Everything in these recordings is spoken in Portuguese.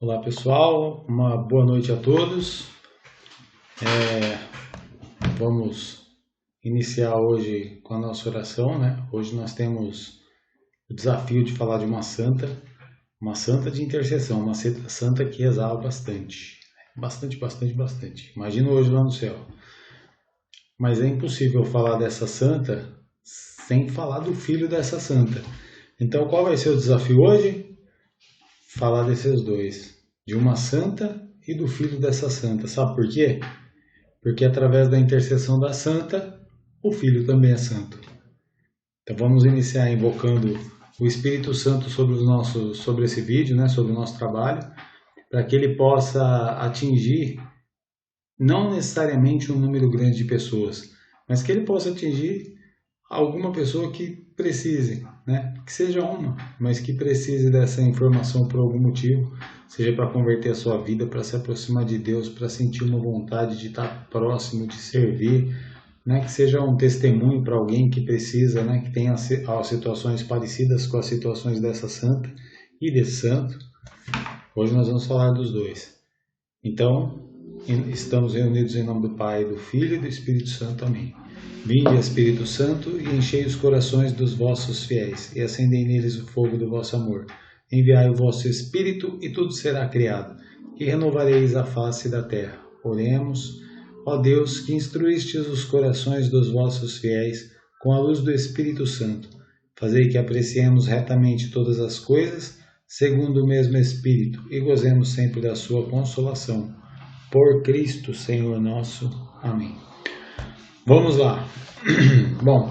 Olá pessoal, uma boa noite a todos. Vamos iniciar hoje com a nossa oração, né? Hoje nós temos o desafio de falar de uma santa de intercessão, uma santa que rezava bastante. Bastante. Imagina hoje lá no céu. Mas é impossível falar dessa santa sem falar do filho dessa santa. Então qual vai ser o desafio hoje? Falar desses dois, de uma santa e do filho dessa santa. Sabe por quê? Porque através da intercessão da santa, o filho também é santo. Então vamos iniciar invocando o Espírito Santo sobre esse vídeo, né, sobre o nosso trabalho, para que ele possa atingir não necessariamente um número grande de pessoas, mas que ele possa atingir alguma pessoa que precise, né? Que seja uma, mas que precise dessa informação por algum motivo, seja para converter a sua vida, para se aproximar de Deus, para sentir uma vontade de estar próximo, de servir, né? Que seja um testemunho para alguém que precisa, né? Que tenha situações parecidas com as situações dessa santa e desse santo. Hoje nós vamos falar dos dois. Então, estamos reunidos em nome do Pai, do Filho e do Espírito Santo. Amém. Vinde, Espírito Santo, e enchei os corações dos vossos fiéis, e acendei neles o fogo do vosso amor. Enviai o vosso Espírito, e tudo será criado, e renovareis a face da terra. Oremos. Ó Deus, que instruístes os corações dos vossos fiéis com a luz do Espírito Santo, fazei que apreciemos retamente todas as coisas, segundo o mesmo Espírito, e gozemos sempre da sua consolação. Por Cristo, Senhor nosso. Amém. Vamos lá. Bom,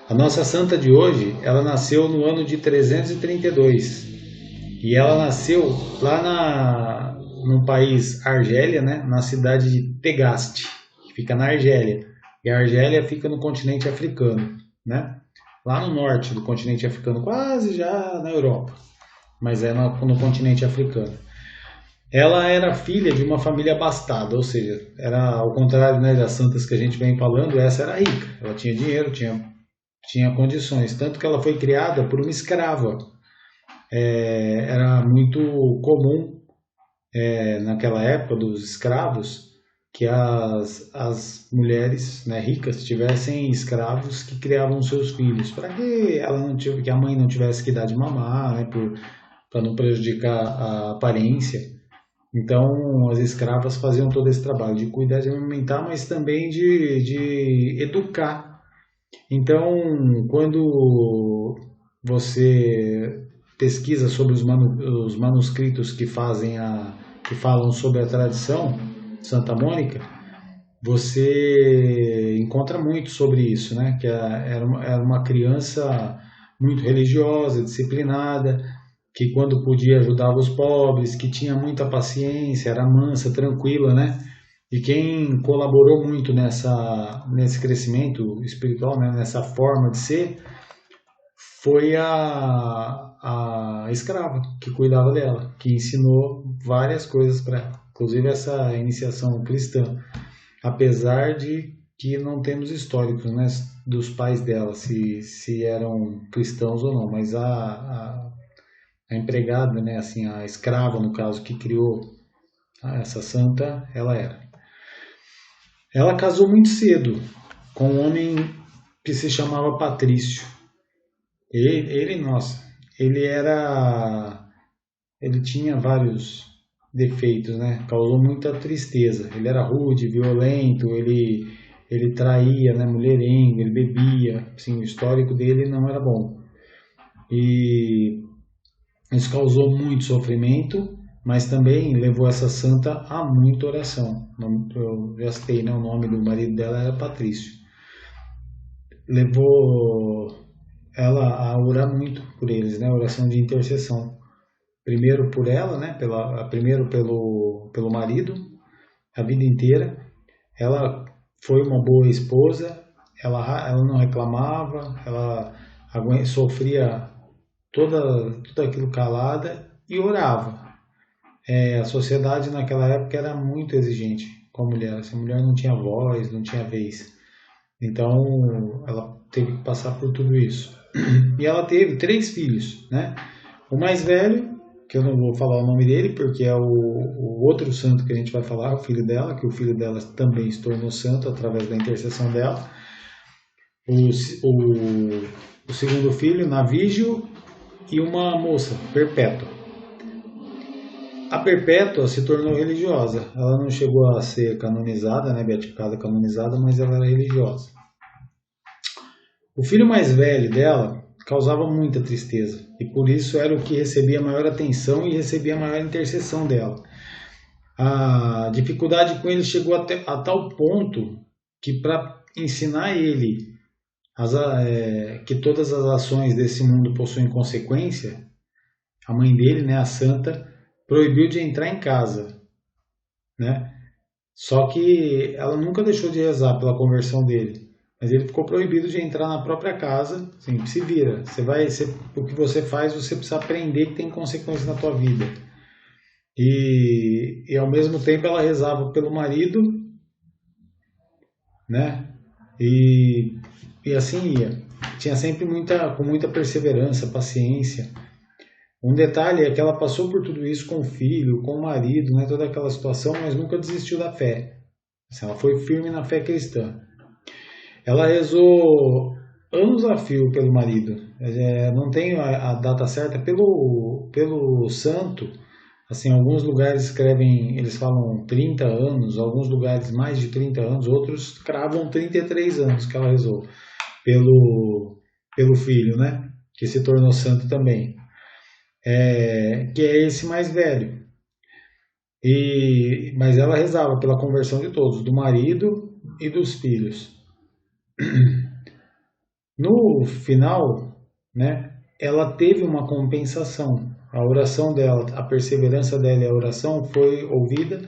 a nossa santa de hoje, ela nasceu no ano de 332 e ela nasceu lá no país Argélia, né, na cidade de Tegaste, que fica na Argélia. E a Argélia fica no continente africano, né? Lá no norte do continente africano, quase já na Europa, mas é no continente africano. Ela era filha de uma família abastada, ou seja, era ao contrário, né, das santas que a gente vem falando, essa era rica, ela tinha dinheiro, tinha condições, tanto que ela foi criada por uma escrava. Era muito comum, naquela época dos escravos, que as mulheres, né, ricas tivessem escravos que criavam seus filhos, para que que a mãe não tivesse que dar de mamar, né, para não prejudicar a aparência. Então, as escravas faziam todo esse trabalho de cuidar, de alimentar, mas também de educar. Então, quando você pesquisa sobre os manuscritos que falam sobre a tradição Santa Mônica, você encontra muito sobre isso, né? Que era uma criança muito religiosa, disciplinada, que quando podia ajudava os pobres, que tinha muita paciência, era mansa, tranquila, né? E quem colaborou muito nesse crescimento espiritual, né? Nessa forma de ser, foi a escrava que cuidava dela, que ensinou várias coisas para ela, inclusive essa iniciação cristã, apesar de que não temos históricos, né, dos pais dela, se eram cristãos ou não, mas a empregada, né, assim, a escrava, no caso, que criou essa santa, ela era. Ela casou muito cedo com um homem que se chamava Patrício. Nossa, ele tinha vários defeitos, né? Causou muita tristeza. Ele era rude, violento, ele traía, né, mulherengo, ele bebia, assim, o histórico dele não era bom. E isso causou muito sofrimento, mas também levou essa santa a muita oração. Eu já citei, né? O nome do marido dela era Patrício. Levou ela a orar muito por eles, né? Oração de intercessão. Primeiro por ela, né? Primeiro pelo marido, a vida inteira. Ela foi uma boa esposa, ela não reclamava, ela sofria tudo aquilo calada e orava. A sociedade naquela época era muito exigente com a mulher. Essa mulher não tinha voz, não tinha vez. Então ela teve que passar por tudo isso. E ela teve 3 filhos, né? O mais velho que eu não vou falar o nome dele, porque é o outro santo que a gente vai falar, o filho dela, que o filho dela também se tornou santo através da intercessão dela. O segundo filho, Navígio, e uma moça, Perpétua. A Perpétua se tornou religiosa. Ela não chegou a ser canonizada, né, beatificada, canonizada, mas ela era religiosa. O filho mais velho dela causava muita tristeza, e por isso era o que recebia maior atenção e recebia a maior intercessão dela. A dificuldade com ele chegou a tal ponto que, para ensinar ele que todas as ações desse mundo possuem consequência, a mãe dele, né, a santa, proibiu de entrar em casa, né? Só que ela nunca deixou de rezar pela conversão dele, mas ele ficou proibido de entrar na própria casa. Assim, se vira, o que você faz, você precisa aprender que tem consequências na tua vida. E ao mesmo tempo ela rezava pelo marido, né? E assim ia. Tinha sempre com muita perseverança, paciência. Um detalhe é que ela passou por tudo isso com o filho, com o marido, né, toda aquela situação, mas nunca desistiu da fé. Assim, ela foi firme na fé cristã. Ela rezou anos a fio pelo marido. Não tenho a data certa pelo santo. Assim, alguns lugares escrevem, eles falam 30 anos, alguns lugares mais de 30 anos, outros cravam 33 anos que ela rezou pelo filho, né, que se tornou santo também. Que é esse mais velho. Mas ela rezava pela conversão de todos, do marido e dos filhos. No final, né, ela teve uma compensação. A oração dela, a perseverança dela e a oração foi ouvida,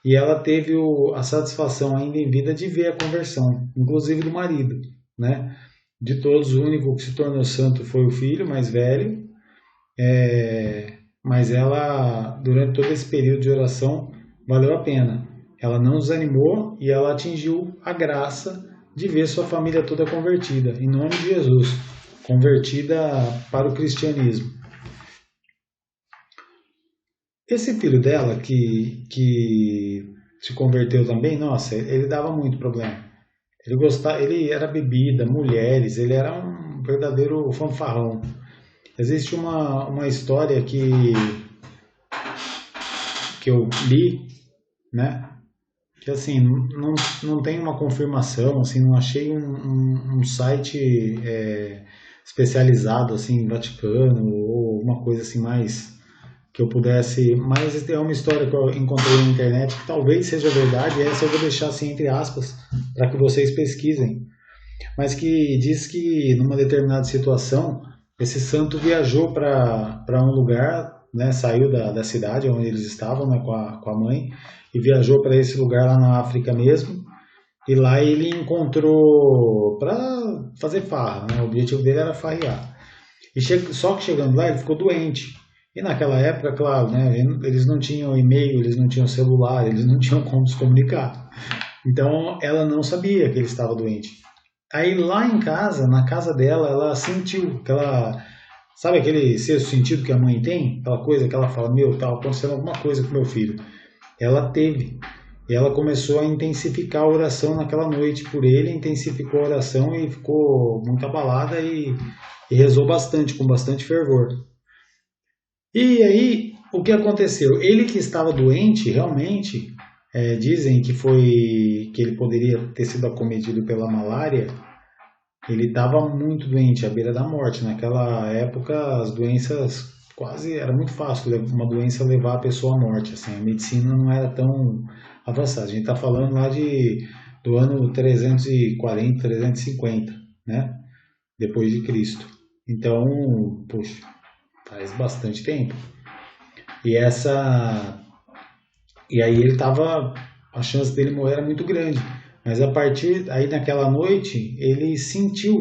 e ela teve a satisfação ainda em vida de ver a conversão, inclusive do marido, né? De todos, o único que se tornou santo foi o filho mais velho. Mas ela, durante todo esse período de oração, valeu a pena. Ela não desanimou e ela atingiu a graça de ver sua família toda convertida, em nome de Jesus, convertida para o cristianismo. Esse filho dela, que se converteu também, nossa, ele dava muito problema. Ele era bebida, mulheres, ele era um verdadeiro fanfarrão. Existe uma história que eu li, né? Que assim, não tem uma confirmação, assim, não achei um site especializado assim, em Vaticano, ou uma coisa assim mais que eu pudesse. Mas é uma história que eu encontrei na internet que talvez seja verdade, essa eu vou deixar assim entre aspas, para que vocês pesquisem. Mas que diz que numa determinada situação, esse santo viajou para um lugar, né, saiu da cidade onde eles estavam, né, com a mãe, e viajou para esse lugar lá na África mesmo. E lá ele encontrou para fazer farra, né, o objetivo dele era farrear. Só que chegando lá ele ficou doente. E naquela época, claro, né, eles não tinham e-mail, eles não tinham celular, eles não tinham como se comunicar. Então ela não sabia que ele estava doente. Aí lá em casa, na casa dela, ela sentiu sabe aquele sexto sentido que a mãe tem? Aquela coisa que ela fala, meu, tá acontecendo alguma coisa com meu filho. Ela teve. E ela começou a intensificar a oração naquela noite por ele, intensificou a oração e ficou muito abalada e rezou bastante, com bastante fervor. E aí, o que aconteceu? Ele que estava doente, realmente, dizem que ele poderia ter sido acometido pela malária. Ele estava muito doente, à beira da morte. Naquela época, as doenças era muito fácil uma doença levar a pessoa à morte. Assim, a medicina não era tão avançada. A gente está falando lá do ano 340, 350, né? Depois de Cristo. Então, puxa, faz bastante tempo. E aí ele estava, a chance dele morrer era muito grande. Mas aí naquela noite ele sentiu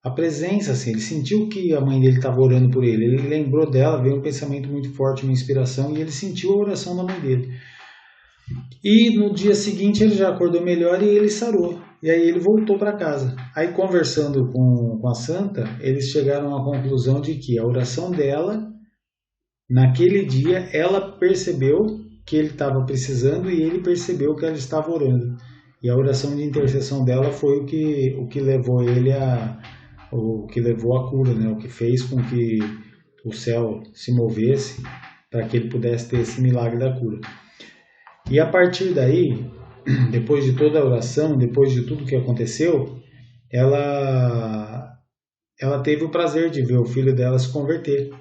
a presença, assim, ele sentiu que a mãe dele estava orando por ele. Ele lembrou dela, veio um pensamento muito forte, uma inspiração, e ele sentiu a oração da mãe dele. E no dia seguinte ele já acordou melhor e ele sarou. E aí ele voltou para casa. Aí conversando com a santa, eles chegaram à conclusão de que a oração dela, naquele dia ela percebeu que ele estava precisando e ele percebeu que ela estava orando. E a oração de intercessão dela foi o que levou ele o que levou à cura, né? O que fez com que o céu se movesse para que ele pudesse ter esse milagre da cura. E a partir daí, depois de toda a oração, depois de tudo que aconteceu, ela teve o prazer de ver o filho dela se converter.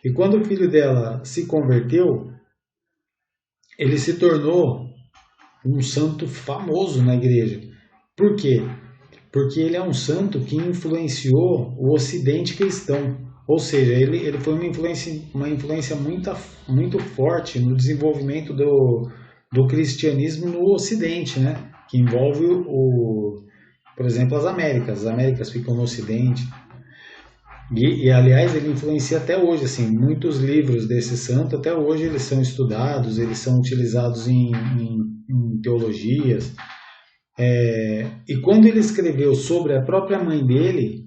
E quando o filho dela se converteu, ele se tornou um santo famoso na igreja. Por quê? Porque ele é um santo que influenciou o ocidente cristão. Ou seja, ele foi uma influência muito forte no desenvolvimento do cristianismo no ocidente, né? Que envolve, por exemplo, as Américas. As Américas ficam no ocidente. Aliás, ele influencia até hoje, assim, muitos livros desse santo, até hoje eles são estudados, eles são utilizados em teologias. E quando ele escreveu sobre a própria mãe dele,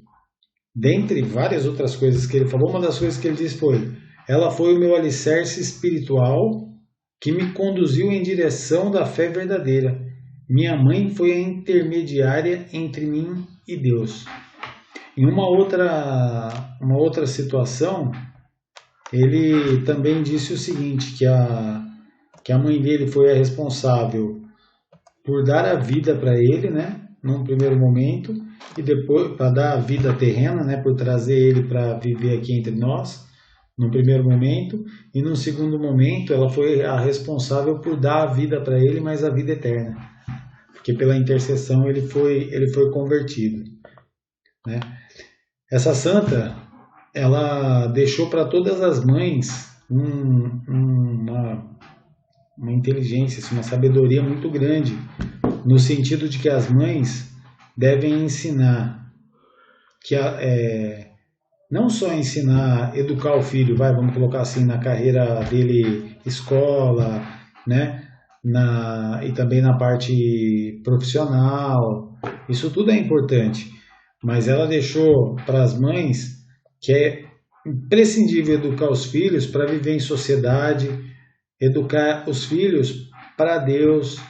dentre várias outras coisas que ele falou, uma das coisas que ele disse foi: ela foi o meu alicerce espiritual que me conduziu em direção da fé verdadeira. Minha mãe foi a intermediária entre mim e Deus. Em uma outra situação, ele também disse o seguinte, que a mãe dele foi a responsável por dar a vida para ele, né, num primeiro momento, e depois para dar a vida terrena, né, por trazer ele para viver aqui entre nós, num primeiro momento, e num segundo momento ela foi a responsável por dar a vida para ele, mas a vida eterna, porque pela intercessão ele foi convertido, né? Essa santa, ela deixou para todas as mães uma inteligência, uma sabedoria muito grande, no sentido de que as mães devem ensinar, não só ensinar, educar o filho, vamos colocar assim, na carreira dele, escola, né? E também na parte profissional, isso tudo é importante. Mas ela deixou para as mães que é imprescindível educar os filhos para viver em sociedade, educar os filhos para Deus,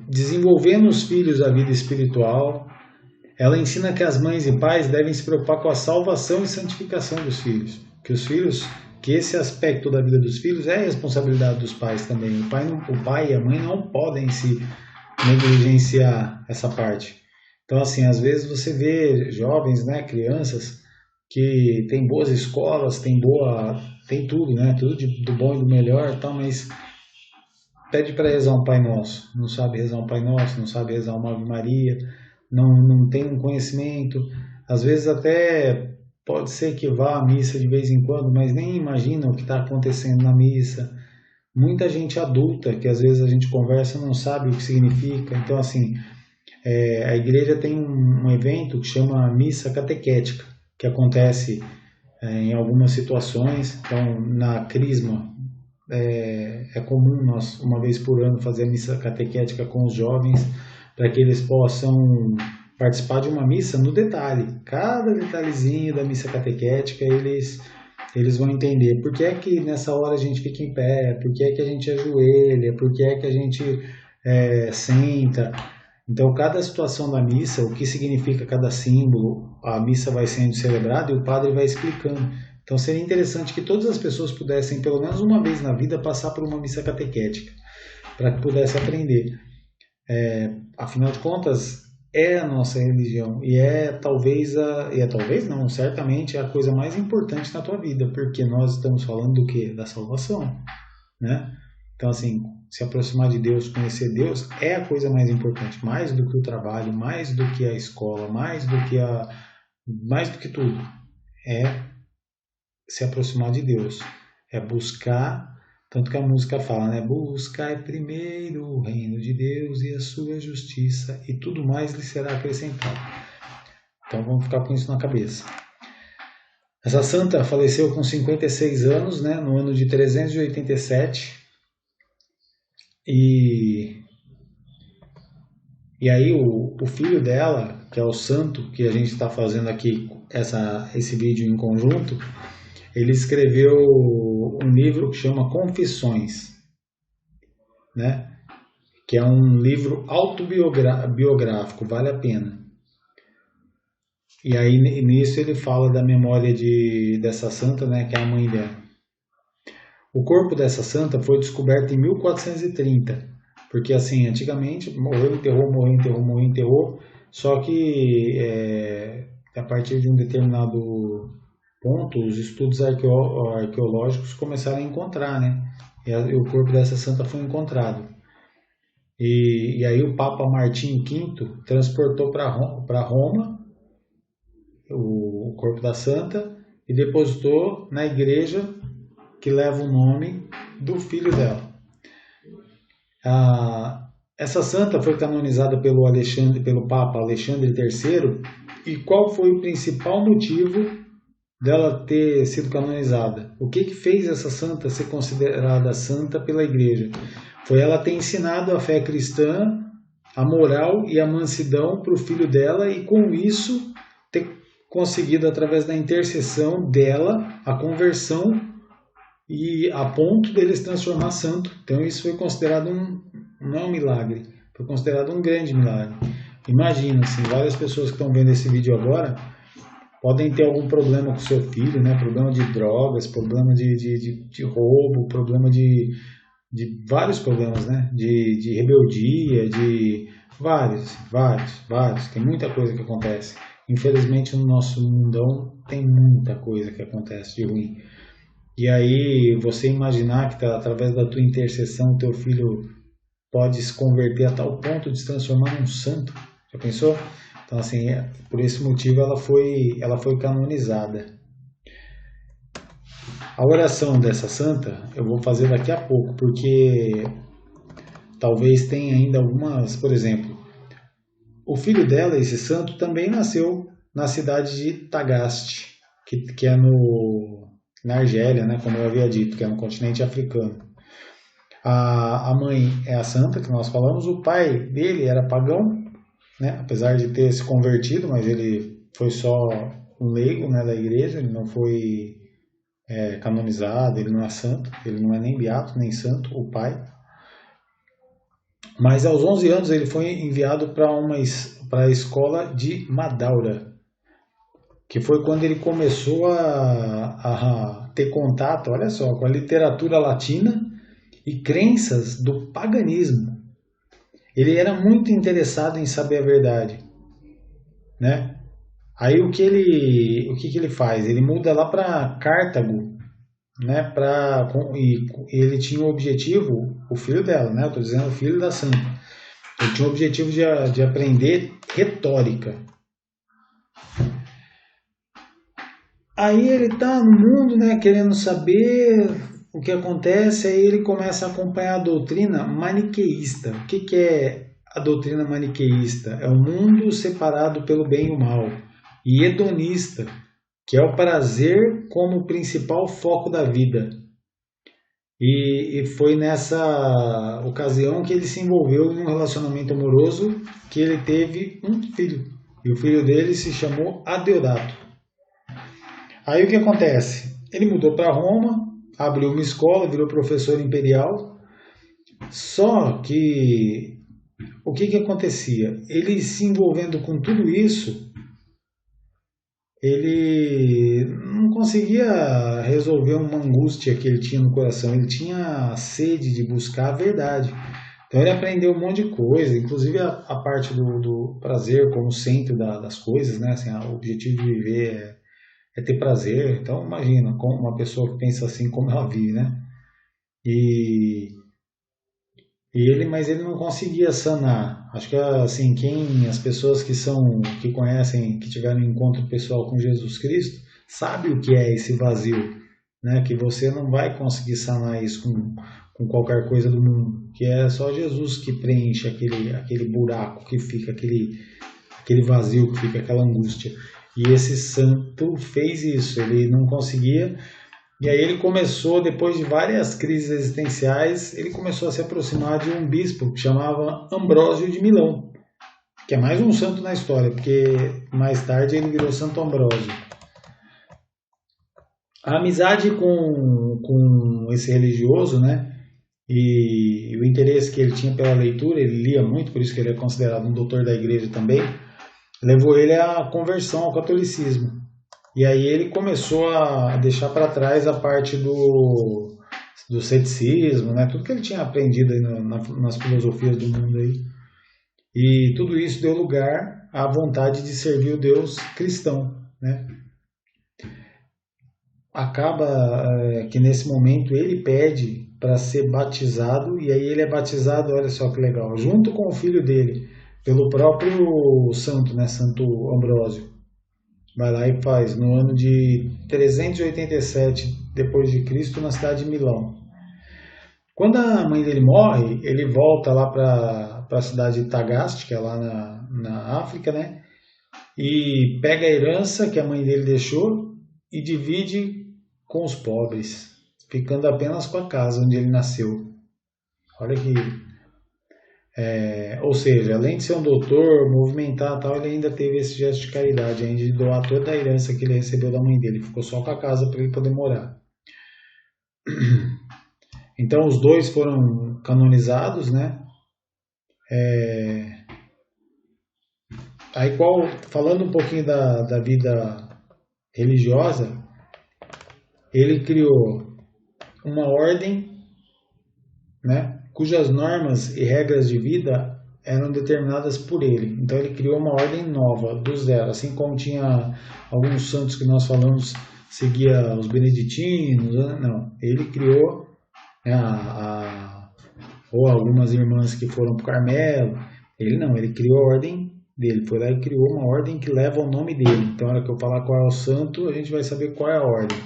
desenvolvendo os filhos a vida espiritual. Ela ensina que as mães e pais devem se preocupar com a salvação e santificação dos filhos, que esse aspecto da vida dos filhos é responsabilidade dos pais também. O pai e a mãe não podem se negligenciar essa parte. Então, assim, às vezes você vê jovens, né, crianças, que têm boas escolas, tem tudo, né, tudo do bom e do melhor, tal, mas pede para rezar um Pai Nosso, não sabe rezar um Pai Nosso, não sabe rezar uma Ave Maria, não tem um conhecimento, às vezes até pode ser que vá à missa de vez em quando, mas nem imagina o que está acontecendo na missa. Muita gente adulta, que às vezes a gente conversa, não sabe o que significa. Então, assim, a igreja tem um evento que chama Missa Catequética, que acontece em algumas situações. Então, na Crisma, é comum nós, uma vez por ano, fazer a missa catequética com os jovens, para que eles possam participar de uma missa no detalhe. Cada detalhezinho da missa catequética eles vão entender por que é que nessa hora a gente fica em pé, por que é que a gente ajoelha, por que é que a gente senta. Então, cada situação da missa, o que significa cada símbolo, a missa vai sendo celebrada e o padre vai explicando. Então, seria interessante que todas as pessoas pudessem, pelo menos uma vez na vida, passar por uma missa catequética, para que pudesse aprender. Afinal de contas, é a nossa religião e talvez não, certamente é a coisa mais importante na tua vida, porque nós estamos falando do quê? Da salvação, né? Então, assim, se aproximar de Deus, conhecer Deus é a coisa mais importante, mais do que o trabalho, mais do que a escola, mais do que tudo. É se aproximar de Deus, é buscar, tanto que a música fala, né? Buscai primeiro o reino de Deus e a sua justiça, e tudo mais lhe será acrescentado. Então vamos ficar com isso na cabeça. Essa santa faleceu com 56 anos, né? No ano de 387. E aí o filho dela, que é o santo que a gente está fazendo aqui esse vídeo em conjunto, ele escreveu um livro que chama Confissões, né? Que é um livro autobiográfico, vale a pena. E aí nisso ele fala da memória dessa santa, né, que é a mãe dela. O corpo dessa santa foi descoberto em 1430, porque assim, antigamente morreu, enterrou, só que a partir de um determinado ponto, os estudos arqueológicos começaram a encontrar, né? E o corpo dessa santa foi encontrado. E aí o Papa Martim V transportou para Roma o corpo da santa e depositou na igreja que leva o nome do filho dela. Essa santa foi canonizada pelo Papa Alexandre III. E qual foi o principal motivo dela ter sido canonizada? O que fez essa santa ser considerada santa pela igreja? Foi ela ter ensinado a fé cristã, a moral e a mansidão para o filho dela e com isso ter conseguido, através da intercessão dela, a conversão e a ponto dele se transformar santo. Então isso foi considerado não é um milagre, foi considerado um grande milagre. Imagina, assim, várias pessoas que estão vendo esse vídeo agora podem ter algum problema com seu filho, né? Problema de drogas, problema de roubo, problema de vários problemas, né? De rebeldia, de vários. Tem muita coisa que acontece. Infelizmente no nosso mundão tem muita coisa que acontece de ruim. E aí você imaginar que através da tua intercessão teu filho pode se converter a tal ponto de se transformar num santo. Já pensou? Então assim, por esse motivo ela foi canonizada. A oração dessa santa eu vou fazer daqui a pouco, porque talvez tenha ainda algumas, por exemplo, o filho dela, esse santo, também nasceu na cidade de Tagaste, que é na Argélia, né, como eu havia dito, que é no continente africano. A mãe é a santa, que nós falamos, o pai dele era pagão, né, apesar de ter se convertido, mas ele foi só um leigo, né, da igreja, ele não foi canonizado, ele não é santo, ele não é nem beato, nem santo, o pai. Mas aos 11 anos ele foi enviado para a escola de Madaura, que foi quando ele começou a ter contato, olha só, com a literatura latina e crenças do paganismo. Ele era muito interessado em saber a verdade, né? Aí o que ele faz? Ele muda lá para Cartago, né? E ele tinha o objetivo, o filho dela, né? Eu estou dizendo o filho da santa. Ele tinha o objetivo de aprender retórica. Aí ele está no mundo, né, querendo saber o que acontece, aí ele começa a acompanhar a doutrina maniqueísta. O que é a doutrina maniqueísta? É o mundo separado pelo bem e o mal. E hedonista, que é o prazer como principal foco da vida. E foi nessa ocasião que ele se envolveu em um relacionamento amoroso que ele teve um filho. E o filho dele se chamou Adeodato. Aí o que acontece? Ele mudou para Roma, abriu uma escola, virou professor imperial. Só que o que acontecia? Ele se envolvendo com tudo isso, ele não conseguia resolver uma angústia que ele tinha no coração. Ele tinha sede de buscar a verdade. Então ele aprendeu um monte de coisa, inclusive a parte do prazer como centro das coisas, né? Assim, o objetivo de viver é ter prazer. Então imagina como uma pessoa que pensa assim, como ela vive, né? Mas ele não conseguia sanar. Acho que assim, as pessoas que conhecem, que tiveram um encontro pessoal com Jesus Cristo, sabe o que é esse vazio, né? Que você não vai conseguir sanar isso com qualquer coisa do mundo, que é só Jesus que preenche aquele buraco que fica, aquele vazio que fica, aquela angústia. E esse santo fez isso, ele não conseguia. E aí ele começou, depois de várias crises existenciais, ele começou a se aproximar de um bispo que chamava Ambrósio de Milão, que é mais um santo na história, porque mais tarde ele virou Santo Ambrósio. A amizade com esse religioso, né? E o interesse que ele tinha pela leitura, ele lia muito, por isso que ele é considerado um doutor da igreja também, levou ele à conversão ao catolicismo. E aí ele começou a deixar para trás a parte do ceticismo, né? Tudo que ele tinha aprendido aí nas filosofias do mundo aí. E tudo isso deu lugar à vontade de servir o Deus cristão, né? Acaba que nesse momento ele pede para ser batizado, e aí ele é batizado, olha só que legal, junto com o filho dele, pelo próprio santo, né, Santo Ambrósio. Vai lá e faz, no ano de 387 depois de Cristo, na cidade de Milão. Quando a mãe dele morre, ele volta lá para a cidade de Tagaste, que é lá na África, né? E pega a herança que a mãe dele deixou e divide com os pobres, ficando apenas com a casa onde ele nasceu. Olha que... ou seja, além de ser um doutor, movimentar e tal, ele ainda teve esse gesto de caridade, ainda de doar toda a herança que ele recebeu da mãe dele. Ficou só com a casa para ele poder morar. Então os dois foram canonizados, né? Aí falando um pouquinho da vida religiosa, ele criou uma ordem, né, cujas normas e regras de vida eram determinadas por ele. Então ele criou uma ordem nova, do zero. Assim como tinha alguns santos que nós falamos, seguia os beneditinos, né? Não, ele criou, né, ou algumas irmãs que foram para o Carmelo. Ele não, ele criou a ordem dele, foi lá e criou uma ordem que leva o nome dele. Então, na hora que eu falar qual é o santo, a gente vai saber qual é a ordem.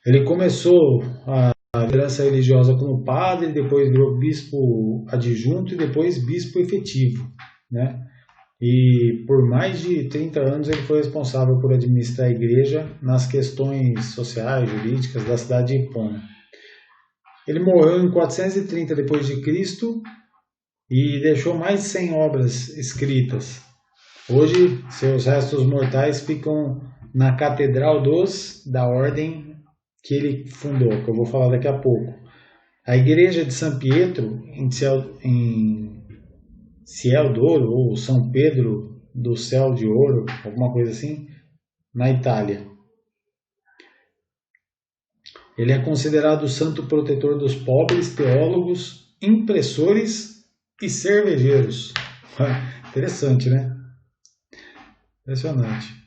Ele começou a liderança religiosa como padre, depois virou bispo adjunto e depois bispo efetivo, né? E por mais de 30 anos ele foi responsável por administrar a igreja nas questões sociais, jurídicas da cidade de Hipona. Ele morreu em 430 depois de Cristo e deixou mais de 100 obras escritas. Hoje, seus restos mortais ficam na Catedral da Ordem que ele fundou, que eu vou falar daqui a pouco. A igreja de São Pietro, em Ciel d'Oro, ou São Pedro do Céu de Ouro, alguma coisa assim, na Itália. Ele é considerado o santo protetor dos pobres, teólogos, impressores e cervejeiros. Interessante, né? Impressionante.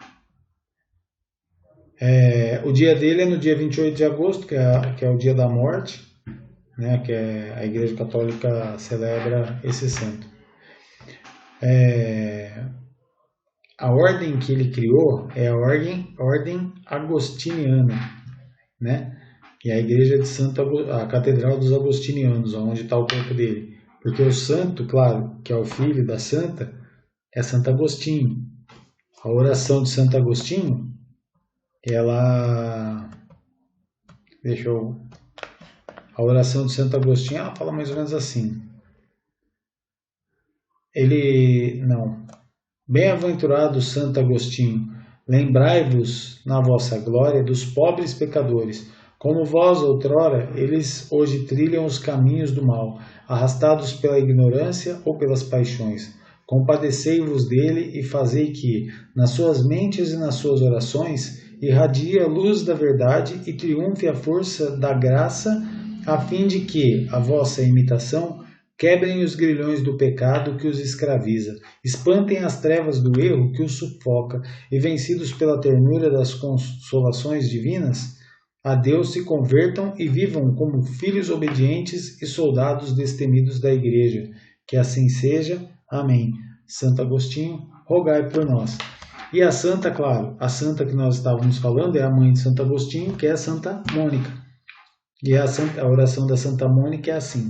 O dia dele é no dia 28 de agosto, que é o dia da morte, né? Que a Igreja Católica celebra esse santo. A ordem que ele criou é a ordem agostiniana, né? E a igreja de a Catedral dos Agostinianos, onde está o corpo dele. Porque o santo, claro, que é o filho da santa, é Santo Agostinho. A oração de Santo Agostinho, a oração de Santo Agostinho, ela fala mais ou menos assim. Bem-aventurado Santo Agostinho, lembrai-vos na vossa glória dos pobres pecadores, como vós outrora, eles hoje trilham os caminhos do mal, arrastados pela ignorância ou pelas paixões. Compadecei-vos dele e fazei que, nas suas mentes e nas suas orações, irradie a luz da verdade e triunfe a força da graça, a fim de que, a vossa imitação, quebrem os grilhões do pecado que os escraviza, espantem as trevas do erro que os sufoca, e vencidos pela ternura das consolações divinas, a Deus se convertam e vivam como filhos obedientes e soldados destemidos da Igreja. Que assim seja. Amém. Santo Agostinho, rogai por nós. E a santa, claro, a santa que nós estávamos falando é a mãe de Santo Agostinho, que é a Santa Mônica. E a oração da Santa Mônica é assim: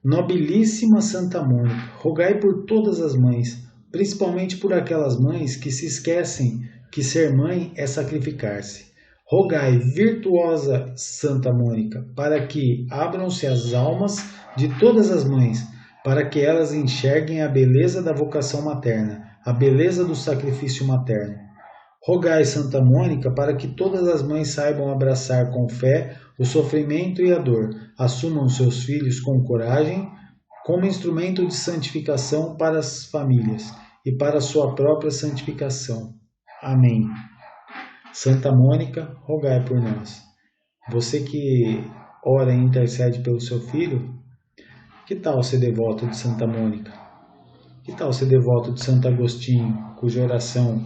Nobilíssima Santa Mônica, rogai por todas as mães, principalmente por aquelas mães que se esquecem que ser mãe é sacrificar-se. Rogai, virtuosa Santa Mônica, para que abram-se as almas de todas as mães, para que elas enxerguem a beleza da vocação materna, a beleza do sacrifício materno. Rogai, Santa Mônica, para que todas as mães saibam abraçar com fé o sofrimento e a dor, assumam seus filhos com coragem, como instrumento de santificação para as famílias e para a sua própria santificação. Amém. Santa Mônica, rogai por nós. Você que ora e intercede pelo seu filho, que tal ser devoto de Santa Mônica? Que tal ser devoto de Santo Agostinho, cuja oração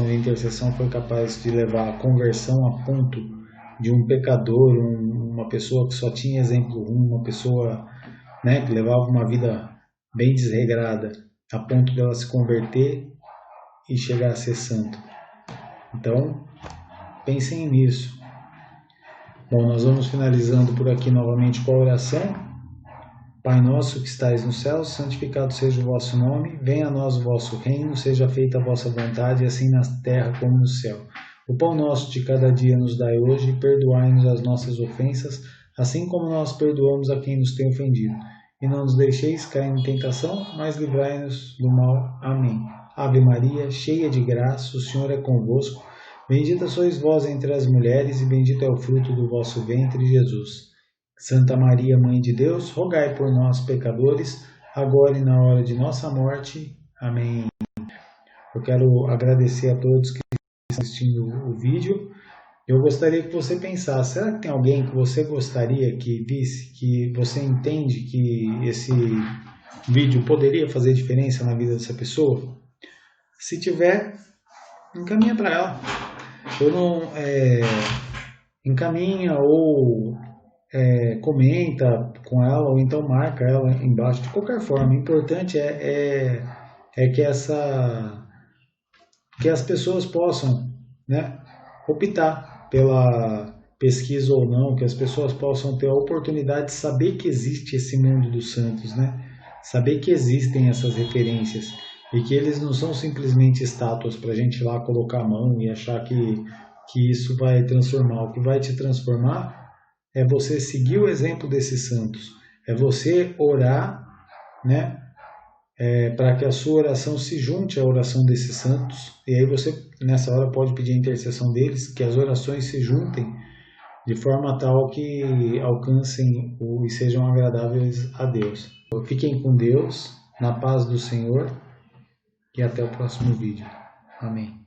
e intercessão foi capaz de levar à conversão a ponto de um pecador, uma pessoa que só tinha exemplo ruim, uma pessoa, né, que levava uma vida bem desregrada, a ponto dela se converter e chegar a ser santo. Então, pensem nisso. Bom, nós vamos finalizando por aqui novamente com a oração. Pai nosso que estais no céu, santificado seja o vosso nome, venha a nós o vosso reino, seja feita a vossa vontade, assim na terra como no céu. O pão nosso de cada dia nos dai hoje, e perdoai-nos as nossas ofensas, assim como nós perdoamos a quem nos tem ofendido. E não nos deixeis cair em tentação, mas livrai-nos do mal. Amém. Ave Maria, cheia de graça, o Senhor é convosco. Bendita sois vós entre as mulheres, e bendito é o fruto do vosso ventre, Jesus. Santa Maria, Mãe de Deus, rogai por nós, pecadores, agora e na hora de nossa morte. Amém. Eu quero agradecer a todos que estão assistindo o vídeo. Eu gostaria que você pensasse, será que tem alguém que você gostaria que visse, que você entende que esse vídeo poderia fazer diferença na vida dessa pessoa? Se tiver, encaminha para ela. Eu não encaminha ou comenta com ela, ou então marca ela embaixo, de qualquer forma. O importante é que as pessoas possam, né, optar pela pesquisa ou não, que as pessoas possam ter a oportunidade de saber que existe esse mundo dos santos, né? Saber que existem essas referências e que eles não são simplesmente estátuas para a gente ir lá colocar a mão e achar que isso vai transformar. O que vai te transformar é você seguir o exemplo desses santos, é você orar, né, para que a sua oração se junte à oração desses santos, e aí você nessa hora pode pedir a intercessão deles, que as orações se juntem de forma tal que alcancem e sejam agradáveis a Deus. Fiquem com Deus, na paz do Senhor, e até o próximo vídeo. Amém.